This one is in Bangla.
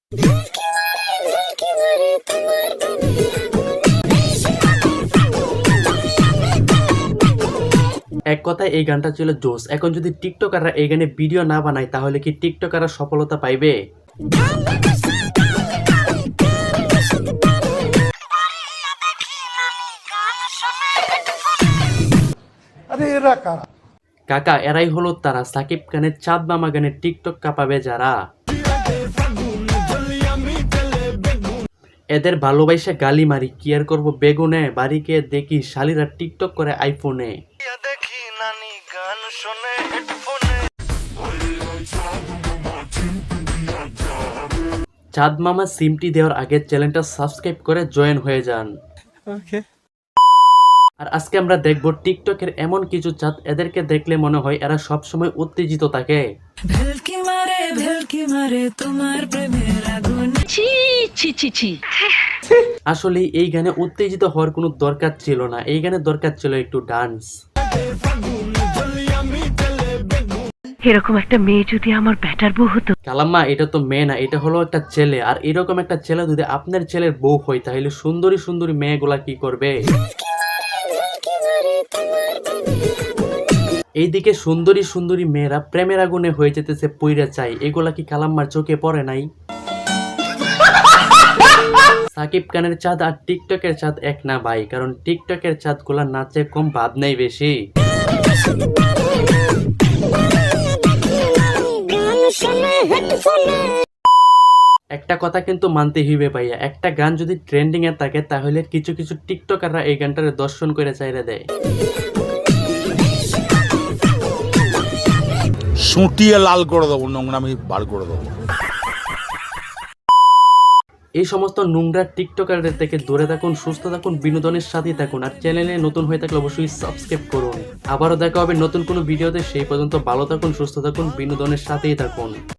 এক কথায় এই গানটা ছিল জোস। এখন যদি টিকটকাররা এই গানে ভিডিও না বানায় তাহলে কি টিকটকাররা সফলতা পাইবে? কাকা এরাই হলো তারা, সাকিব খানের চাঁদ মামা গানে টিকটক কাঁপাবে যারা। এদের ভালোবাসা গালি মারি, কি আর করবো বেগুনে, বাড়িকে দেখি শালিরা টিকটক করে আইফোনে। চাঁদ মামা সিমটি দেওয়ার আগে চ্যানেলটা সাবস্ক্রাইব করে জয়েন হয়ে যান। আর আজকে আমরা দেখবো টিকটকের এমন কিছু চাঁদ, এদেরকে দেখলে মনে হয় এরা সবসময় উত্তেজিত থাকে। আসলে এই গানে উত্তেজিত হওয়ার কোনো দরকার ছিল না, এই গানে দরকার ছিল একটু ডান্স। এরকম একটা মেয়ে যদি আমার ব্যাটার বউ হতো। কালাম্মা এটা তো মেয়ে না, এটা হলো একটা ছেলে। আর এরকম একটা ছেলে যদি আপনার ছেলের বউ হয় তাহলে সুন্দরী সুন্দরী মেয়েগুলা কি করবে? এইদিকে সুন্দরী সুন্দরী মেয়েরা প্রেমের আগুনে হয়ে যেতেছে পইরা চাই, এগুলা কি কালাম্মার চোখে পড়ে নাই? সাকিব খানের চাঁদ আর টিকটকের চাঁদ এক না ভাই, কারণ টিকটকের চাঁদ গুলা নাচে কম ভাব নেই বেশি। একটা কথা কিন্তু মানতে হইবে ভাইয়া, একটা গান যদি ট্রেন্ডিং এ থাকে তাহলে কিছু কিছু টিকটকাররা এই গানটারে দর্শন করে চাইরে দেয়। সুটিয়ে লাল করে দেবো, নোংরামি বার করে দেবো। এই সমস্ত নোংরা টিকটকারদের থেকে দূরে থাকুন, সুস্থ থাকুন, বিনোদনের সাথেই থাকুন। আর চ্যানেলে নতুন হয়ে থাকলে অবশ্যই সাবস্ক্রাইব করুন। আবারও দেখা হবে নতুন কোনো ভিডিওতে, সেই পর্যন্ত ভালো থাকুন, সুস্থ থাকুন, বিনোদনের সাথেই থাকুন।